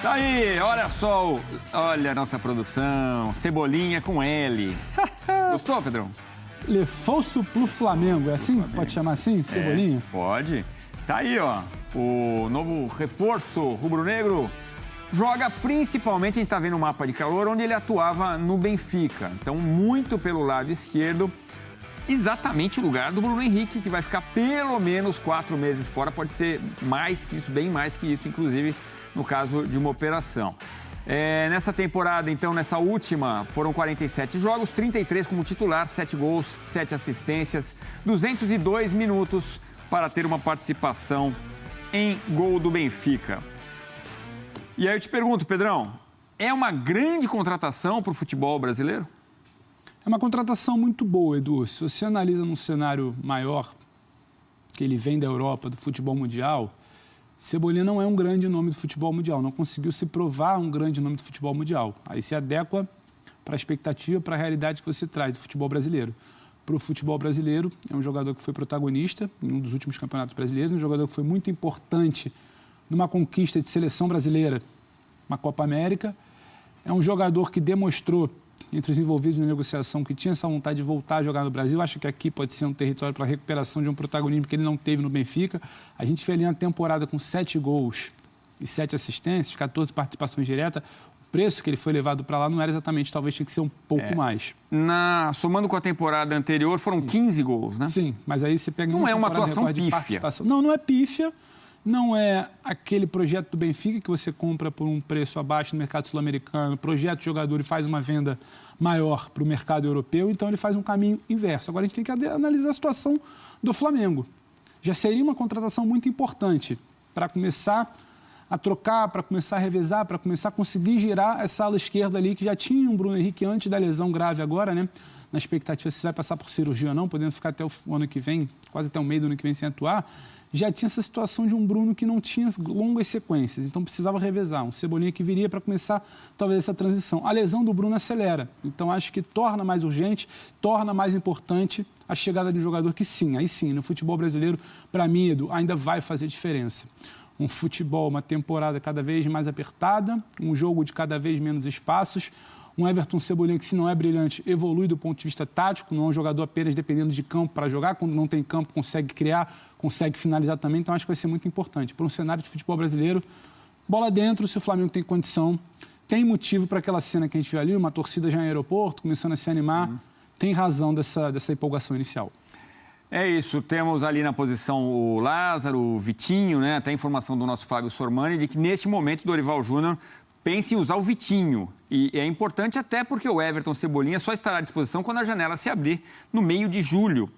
Tá aí, olha só, olha a nossa produção, Cebolinha com L. Gostou, Pedrão? Lefosso pro Flamengo, é assim? Flamengo. Pode chamar assim, Cebolinha? Pode. Tá aí, ó, o novo reforço rubro-negro joga principalmente, a gente tá vendo o mapa de calor, onde ele atuava no Benfica. Então, muito pelo lado esquerdo, exatamente o lugar do Bruno Henrique, que vai ficar pelo menos 4 meses fora, pode ser mais que isso, bem mais que isso, inclusive no caso de uma operação. Nessa temporada, então, nessa última, foram 47 jogos, 33 como titular, 7 gols, 7 assistências, 202 minutos para ter uma participação em gol do Benfica. E aí eu te pergunto, Pedrão, é uma grande contratação para o futebol brasileiro? É uma contratação muito boa, Edu. Se você analisa num cenário maior, que ele vem da Europa, do futebol mundial, Cebolinha não é um grande nome do futebol mundial, não conseguiu se provar um grande nome do futebol mundial. Aí se adequa para a expectativa, para a realidade que você traz do futebol brasileiro. Para o futebol brasileiro, é um jogador que foi protagonista em um dos últimos campeonatos brasileiros, um jogador que foi muito importante numa conquista de seleção brasileira, uma Copa América. É um jogador que demonstrou, entre os envolvidos na negociação, que tinha essa vontade de voltar a jogar no Brasil. Acho que aqui pode ser um território para a recuperação de um protagonismo que ele não teve no Benfica. A gente fez ali uma temporada com 7 gols e 7 assistências, 14 participações diretas. O preço que ele foi levado para lá não era exatamente, talvez tinha que ser um pouco mais. Somando com a temporada anterior, foram 15 gols, né? Sim, mas aí você pega... Não é uma atuação pífia. Não é pífia. Não é aquele projeto do Benfica que você compra por um preço abaixo no mercado sul-americano, projeta o jogador e faz uma venda maior para o mercado europeu, então ele faz um caminho inverso. Agora a gente tem que analisar a situação do Flamengo. Já seria uma contratação muito importante para começar a trocar, para começar a revezar, para começar a conseguir girar essa ala esquerda ali, que já tinha um Bruno Henrique antes da lesão grave agora, né? Na expectativa se vai passar por cirurgia ou não, podendo ficar até o ano que vem, quase até o meio do ano que vem sem atuar. Já tinha essa situação de um Bruno que não tinha longas sequências, então precisava revezar. Um Cebolinha que viria para começar, talvez, essa transição. A lesão do Bruno acelera, então acho que torna mais urgente, torna mais importante a chegada de um jogador que sim, aí sim, no futebol brasileiro, para mim, Edu, ainda vai fazer diferença. Um futebol, uma temporada cada vez mais apertada, um jogo de cada vez menos espaços, um Everton Cebolinha que, se não é brilhante, evolui do ponto de vista tático, não é um jogador apenas dependendo de campo para jogar, quando não tem campo consegue criar, consegue finalizar também, então acho que vai ser muito importante. Para um cenário de futebol brasileiro, bola dentro, se o Flamengo tem condição, tem motivo para aquela cena que a gente viu ali, uma torcida já em aeroporto, começando a se animar, tem razão dessa empolgação inicial. É isso, temos ali na posição o Lázaro, o Vitinho, né? Até a informação do nosso Fábio Sormani de que neste momento o Dorival Júnior pense em usar o Vitinho. E é importante até porque o Everton Cebolinha só estará à disposição quando a janela se abrir no meio de julho.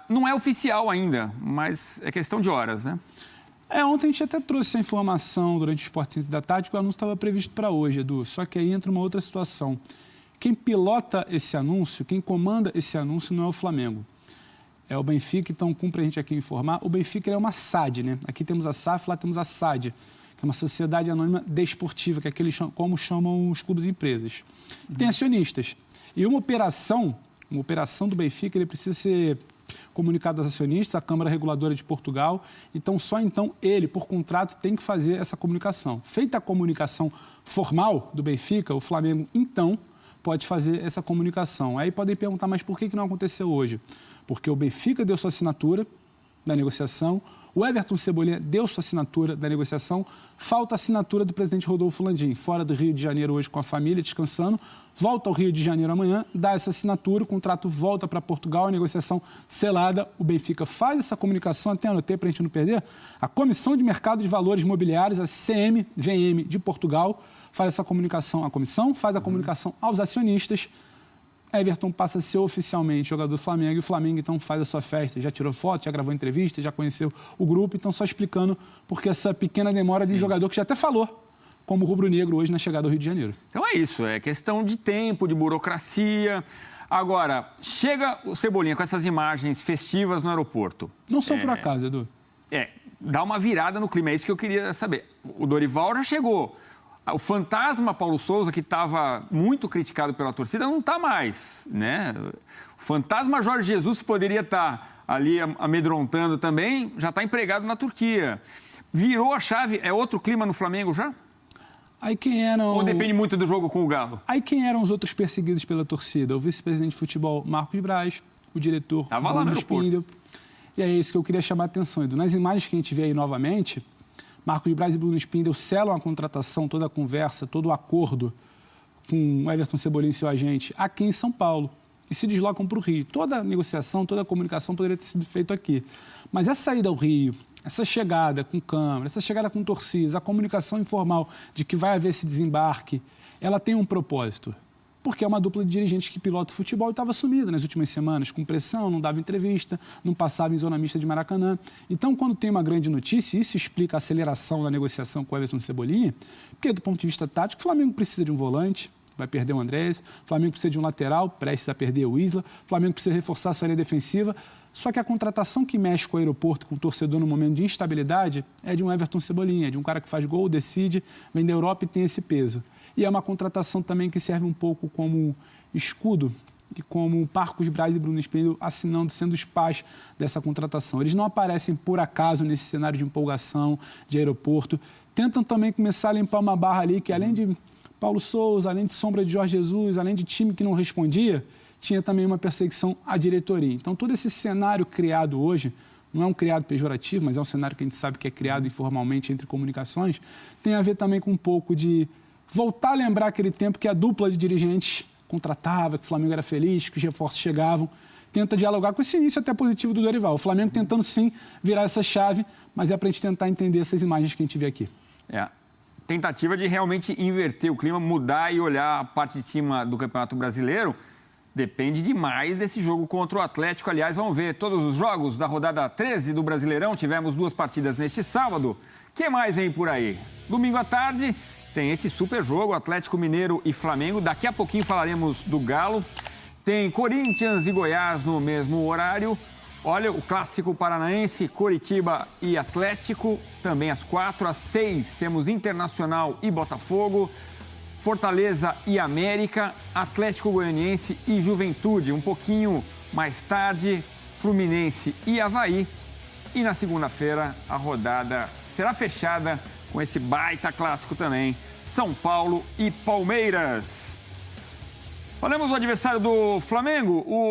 Não é oficial ainda, mas é questão de horas, né? Ontem a gente até trouxe essa informação durante o Esporte Center da tarde, que o anúncio estava previsto para hoje, Edu. Só que aí entra uma outra situação. Quem pilota esse anúncio, quem comanda esse anúncio não é o Flamengo. É o Benfica, então cumpre a gente aqui informar. O Benfica é uma SAD, né? Aqui temos a SAF, lá temos a SAD, que é uma sociedade anônima desportiva, que é como chamam os clubes e empresas. Tem acionistas. E uma operação do Benfica, ele precisa ser comunicado aos acionistas, à Câmara Reguladora de Portugal. Então, só então ele, por contrato, tem que fazer essa comunicação. Feita a comunicação formal do Benfica, o Flamengo, então, pode fazer essa comunicação. Aí podem perguntar, mas por que não aconteceu hoje? Porque o Benfica deu sua assinatura da negociação, o Everton Cebolinha deu sua assinatura da negociação, falta a assinatura do presidente Rodolfo Landim, fora do Rio de Janeiro hoje com a família, descansando, volta ao Rio de Janeiro amanhã, dá essa assinatura, o contrato volta para Portugal, a negociação selada, o Benfica faz essa comunicação, até anotei para a gente não perder, a Comissão de Mercado de Valores Mobiliários, a CMVM de Portugal, faz essa comunicação à comissão, faz a comunicação aos acionistas. Everton passa a ser oficialmente jogador do Flamengo e o Flamengo, então, faz a sua festa. Já tirou foto, já gravou entrevista, já conheceu o grupo. Então, só explicando porque essa pequena demora de um jogador que já até falou como rubro-negro hoje na chegada ao Rio de Janeiro. Então é isso, é questão de tempo, de burocracia. Agora, chega o Cebolinha com essas imagens festivas no aeroporto. Não são por acaso, Edu. Dá uma virada no clima, é isso que eu queria saber. O Dorival já chegou. O fantasma Paulo Souza, que estava muito criticado pela torcida, não está mais, né? O fantasma Jorge Jesus, que poderia estar ali amedrontando também, já está empregado na Turquia. Virou a chave, é outro clima no Flamengo já? Aí quem eram... Ou depende muito do jogo com o Galo? Aí quem eram os outros perseguidos pela torcida? O vice-presidente de futebol, Marcos Braz, o diretor, Tava lá no aeroporto. E é isso que eu queria chamar a atenção, Edu. Nas imagens que a gente vê aí novamente, Marcos Braz e Bruno Spindel selam a contratação, toda a conversa, todo o acordo com o Everton Cebolinha e seu agente aqui em São Paulo e se deslocam para o Rio. Toda a negociação, toda a comunicação poderia ter sido feita aqui. Mas essa saída ao Rio, essa chegada com câmera, essa chegada com torcidas, a comunicação informal de que vai haver esse desembarque, ela tem um propósito. Porque é uma dupla de dirigentes que pilota o futebol e estava sumida nas últimas semanas, com pressão, não dava entrevista, não passava em zona mista de Maracanã. Então, quando tem uma grande notícia, isso explica a aceleração da negociação com o Everton Cebolinha, porque do ponto de vista tático, o Flamengo precisa de um volante, vai perder o Andrés, o Flamengo precisa de um lateral, prestes a perder o Isla, o Flamengo precisa reforçar a sua linha defensiva, só que a contratação que mexe com o aeroporto, com o torcedor no momento de instabilidade, é de um Everton Cebolinha, de um cara que faz gol, decide, vem da Europa e tem esse peso. E é uma contratação também que serve um pouco como escudo e como Marcos Braz e Bruno Spindel assinando, sendo os pais dessa contratação. Eles não aparecem por acaso nesse cenário de empolgação, de aeroporto. Tentam também começar a limpar uma barra ali que, além de Paulo Souza, além de sombra de Jorge Jesus, além de time que não respondia, tinha também uma perseguição à diretoria. Então, todo esse cenário criado hoje, não é um criado pejorativo, mas é um cenário que a gente sabe que é criado informalmente entre comunicações, tem a ver também com um pouco de voltar a lembrar aquele tempo que a dupla de dirigentes contratava, que o Flamengo era feliz, que os reforços chegavam, tenta dialogar com esse início até positivo do Dorival. O Flamengo tentando, sim, virar essa chave, mas é para a gente tentar entender essas imagens que a gente vê aqui. Tentativa de realmente inverter o clima, mudar e olhar a parte de cima do Campeonato Brasileiro, depende demais desse jogo contra o Atlético. Aliás, vamos ver todos os jogos da rodada 13 do Brasileirão. Tivemos 2 partidas neste sábado. O que mais vem por aí? Domingo à tarde... tem esse super jogo, Atlético Mineiro e Flamengo. Daqui a pouquinho falaremos do Galo. Tem Corinthians e Goiás no mesmo horário. Olha, o clássico paranaense, Coritiba e Atlético. Também às 4, às 6 temos Internacional e Botafogo. Fortaleza e América. Atlético Goianiense e Juventude. Um pouquinho mais tarde, Fluminense e Avaí. E na segunda-feira a rodada será fechada com esse baita clássico também, São Paulo e Palmeiras. Olhamos o adversário do Flamengo,